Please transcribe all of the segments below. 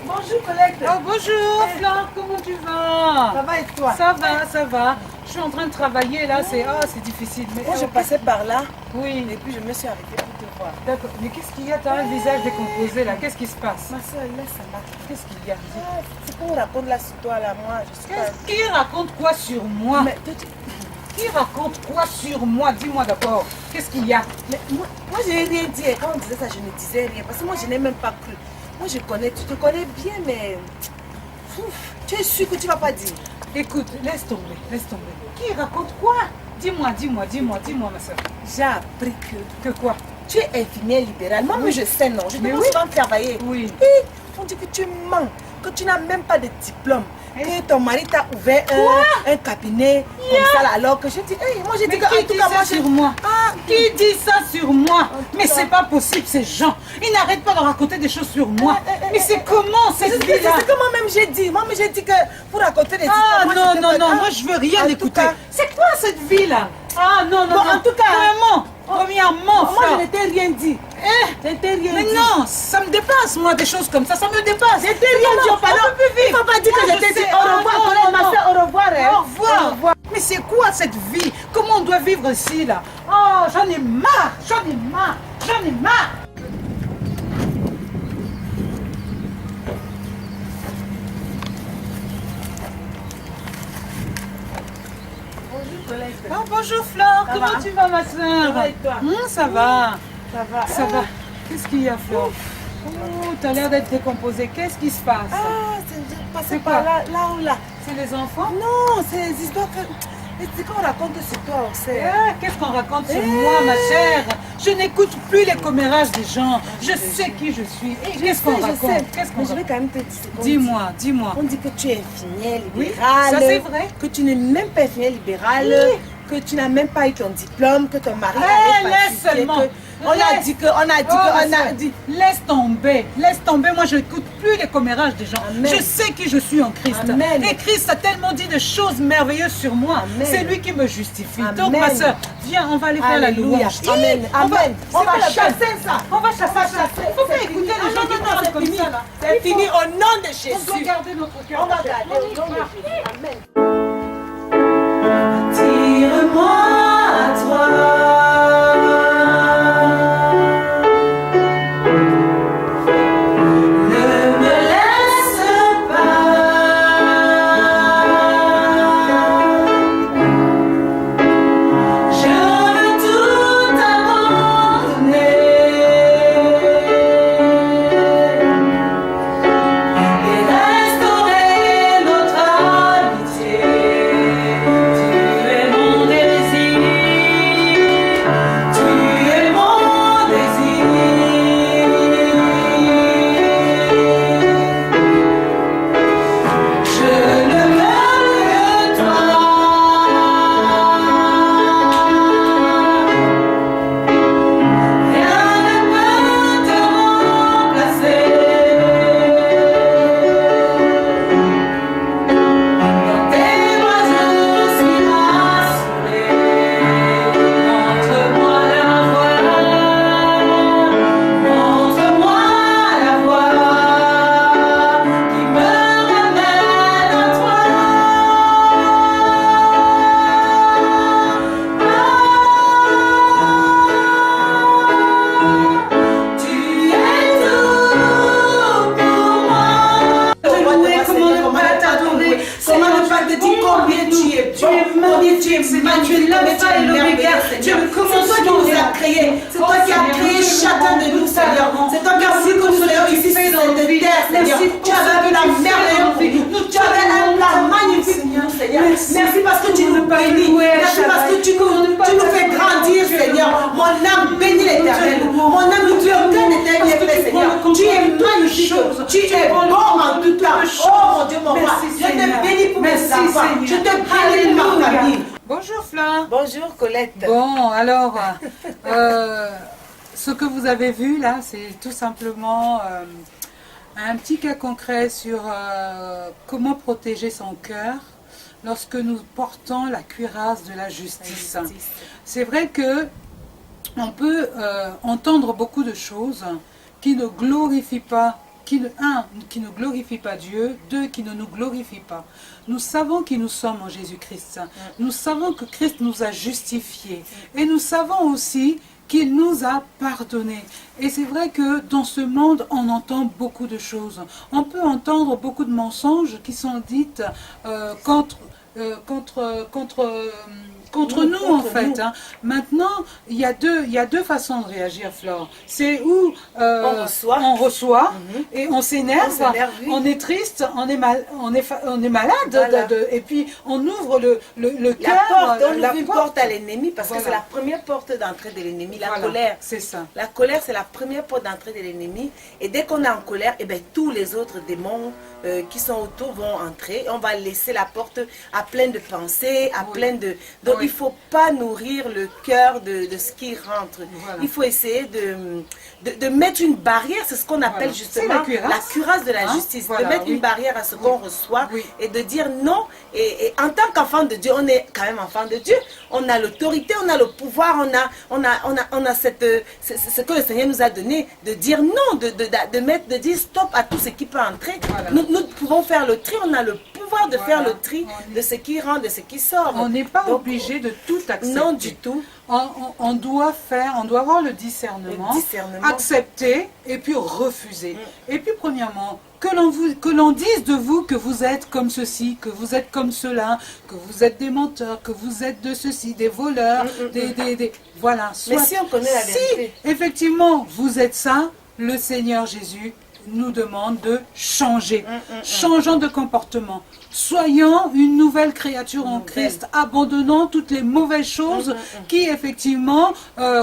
Bonjour Colette. Oh bonjour Flore, comment tu vas? Ça va et toi? Ça va, ça va. Je suis en train de travailler là, c'est difficile. Mais Moi je passais par là oui. et puis je me suis arrêtée pour te voir. D'accord, mais qu'est-ce qu'il y a? Tu as un visage décomposé là, qu'est-ce qui se passe? Ma soeur, laisse ça là. Qu'est-ce qu'il y a? C'est qu'on raconte là sur toi là, moi je suis pas... Qui raconte quoi sur moi? Mais, Qui raconte quoi sur moi? Dis-moi d'abord, qu'est-ce qu'il y a? mais moi je n'ai rien dit et quand on disait ça je ne disais rien parce que moi je n'ai même pas cru. Moi je connais, tu te connais bien mais... tu es sûr que tu ne vas pas dire? Écoute, laisse tomber, laisse tomber. Qui raconte quoi? Dis-moi ma soeur. J'ai appris Que quoi? tu es infirmière libérale. Moi, Oui. je sais non. Je te Mais vois oui. souvent travailler. Oui. Et on dit que tu mens, que tu n'as même pas de diplôme. Que ton mari t'a ouvert un cabinet comme ça là, alors que je dis, hey, moi j'ai dit Mais que en qui tout dit cas ça moi sur moi? Qui dit ça sur moi? Mais c'est pas possible ces gens. Ils n'arrêtent pas de raconter des choses sur moi. Mais c'est comment cette C'est vie-là? ce que moi-même j'ai dit. Moi-même j'ai dit que pour raconter des Ah histoires. non, moi, non, je te non, fais- moi je veux rien en tout écouter. cas- C'est quoi cette vie-là? Ah non, non, Bon, non. en tout cas- Premièrement, Moi je Flore. ne t'ai rien dit. Je ne t'ai rien Mais dit. non, ça me dépasse moi des choses comme ça me dépasse. Je t'ai rien dit. On peut plus vivre. Il ne faut pas dire que Moi, je t'ai sais. dit au revoir. Ah, Colette, non, ma non. soeur, au revoir. hein. Au revoir. Au revoir. Mais c'est quoi cette vie? Comment on doit vivre ici là? Oh, j'en ai marre, j'en ai marre, j'en ai marre. Bonjour Colette. Oh, bonjour Flore, Ça comment va? tu vas ma soeur? Ça va et toi? Ça va, Ça va. ça va. Qu'est-ce qu'il y a Flore? Oh, tu as l'air d'être décomposée, qu'est-ce qui se passe? Ah, c'est passé C'est par quoi? là ou là. C'est les enfants? Non, c'est des histoires que... C'est qu'on raconte sur toi, on sait. Qu'est-ce qu'on raconte sur moi, ma chère? Je n'écoute plus les commérages des gens. Je sais qui je suis. Qu'est-ce qu'on raconte? Qu'est-ce qu'on Mais je vais raconte? quand même te dire ce qu'on Dis-moi, dis-moi. On dit que tu es infirmière Oui, libérale. ça c'est vrai. Que tu n'es même pas infirmière libérale. Oui. Que tu n'as même pas eu ton diplôme. Que ton mari Laisse seulement. On a dit que... On a dit Oh, que... On ma a soeur, dit... laisse tomber, laisse tomber. Moi, je n'écoute plus les commérages des gens. Amen. Je sais qui je suis en Christ. Amen. Et Christ a tellement dit de choses merveilleuses sur moi. Amen. C'est lui qui me justifie. Amen. Donc, ma soeur, viens, on va aller faire la Alléluia. louange. Amen. On va, Amen. on va C'est pas chasser ça. On va chasser. Il faut pas écouter les gens qui parlent comme fini. ça. Là. C'est fini au nom de On doit Jésus. garder notre cœur. On va ma chère. garder au nom de Jésus. Amen. Tire-moi à toi. Ne me laisse pas. Je veux tout abandonner et restaurer notre amitié. Tu es mon désir, tu es mon désir. Je ne veux que toi. Rien ne peut te remplacer. Dans tes bras je suis rassurée. Montre-moi la voie. Montre-moi la voie qui me ramène à toi. Tu es tout pour moi. Comment ne pas te dire combien tu es bon, combien tu es magnifique, combien tu es merveilleux, Seigneur. C'est toi qui nous as créés, c'est toi qui as créé chacun de nous, Seigneur. C'est toi qui as voulu que nous soyons ici sur cette terre, Seigneur. Tu avais un plan merveilleux pour nous, tu avais un plan magnifique pour nous, Seigneur. Merci parce que tu nous bénis, merci parce que tu nous fais grandir, Seigneur. Mon âme bénit l'Éternel, mon âme ne tue aucun éternel, Seigneur. Tu es magnifique, tu es bon en tout temps. Oh mon Dieu, mon roi, je te bénis pour mes enfants, je te bénis pour ma famille. Bonjour Flore. Bonjour Colette. Bon, alors, ce que vous avez vu là, c'est tout simplement un petit cas concret sur comment protéger son cœur lorsque nous portons la cuirasse de la justice. C'est vrai que on peut entendre beaucoup de choses qui ne glorifient pas qui ne glorifie pas Dieu, deux, qui ne nous glorifie pas. Nous savons qui nous sommes en Jésus-Christ. Nous savons que Christ nous a justifiés. Et nous savons aussi qu'il nous a pardonné. Et c'est vrai que dans ce monde, on entend beaucoup de choses. On peut entendre beaucoup de mensonges qui sont dites contre nous, en fait. Hein. Maintenant, il y a deux façons de réagir, Flore. C'est où on reçoit et on s'énerve, oui. on est triste, on est malade, Voilà. et puis on ouvre le cœur. On ouvre une porte à l'ennemi parce que c'est la première porte d'entrée de l'ennemi, la colère. C'est ça. La colère, c'est la première porte d'entrée de l'ennemi. Et dès qu'on est en colère, eh bien, tous les autres démons qui sont autour vont entrer. On va laisser la porte à plein de pensées, à plein de... Donc, il ne faut pas nourrir le cœur de ce qui rentre. Voilà. Il faut essayer de mettre une barrière. C'est ce qu'on appelle justement la cuirasse de la justice. De mettre une barrière à ce qu'on reçoit et de dire non. Et en tant qu'enfant de Dieu, on est quand même enfant de Dieu. On a l'autorité, on a le pouvoir, on a ce que le Seigneur nous a donné, de dire non, de dire stop à tout ce qui peut entrer. Voilà. Nous pouvons faire le tri, on a le pouvoir de faire le tri de ce qui rentre, de ce qui sort. On n'est pas obligé de tout accepter. Non, du tout. On doit avoir le discernement, accepter et puis refuser. Et puis premièrement, que l'on dise de vous que vous êtes comme ceci, que vous êtes comme cela, que vous êtes des menteurs, que vous êtes de ceci, des voleurs, voilà. Mais si on connaît la vérité. Si effectivement vous êtes ça, le Seigneur Jésus nous demande de changer. Changeons de comportement. Soyons une nouvelle créature en Christ, abandonnant toutes les mauvaises choses qui effectivement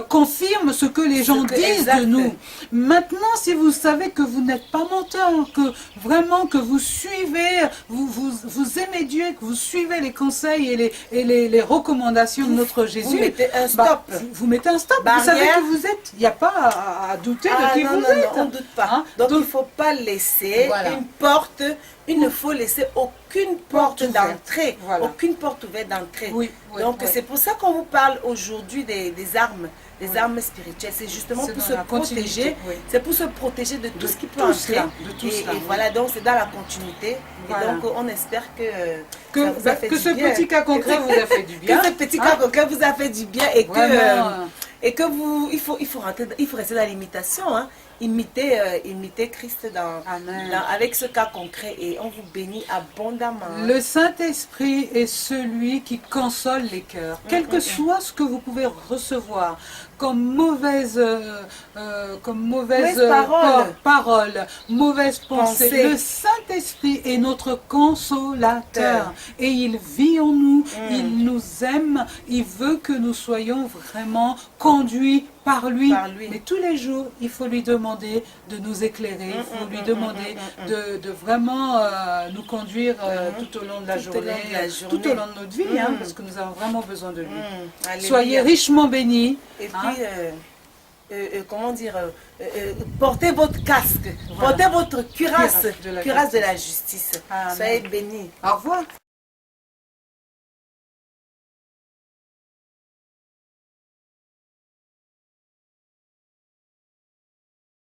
confirment ce que les gens disent de nous. Maintenant, si vous savez que vous n'êtes pas menteur, que vraiment que vous suivez, vous aimez Dieu, que vous suivez les conseils et les recommandations de notre Jésus, vous mettez un stop. Vous mettez un stop. Vous savez que vous êtes. Il n'y a pas à douter de qui vous êtes. Non, on ne doute pas. Hein? Donc il ne faut pas laisser une porte. Il ne faut laisser aucune porte d'entrée, aucune porte ouverte d'entrée. Donc c'est pour ça qu'on vous parle aujourd'hui des armes, des armes spirituelles. C'est justement pour se protéger. C'est pour se protéger de tout ce qui peut entrer. Et voilà, donc c'est dans la continuité. Et donc on espère que ça vous a fait du bien. Que ce petit cas concret vous a fait du bien. Que ce petit cas concret vous a fait du bien et que vous, il faut rester dans l'imitation, hein. Imiter Christ avec ce cas concret et on vous bénit abondamment. Le Saint-Esprit est celui qui console les cœurs. Quel que soit ce que vous pouvez recevoir comme mauvaise parole, mauvaise pensée, le Saint-Esprit est notre consolateur. Et il vit en nous, il nous aime, il veut que nous soyons vraiment conduits par lui. Mais tous les jours, il faut lui demander de nous éclairer, il faut lui demander de vraiment nous conduire tout au long de la journée, tout au long de notre vie, hein, parce que nous avons vraiment besoin de lui. Soyez richement bénis. Et puis, comment dire, portez votre casque, portez votre cuirasse de la justice. Soyez bénis. Au revoir.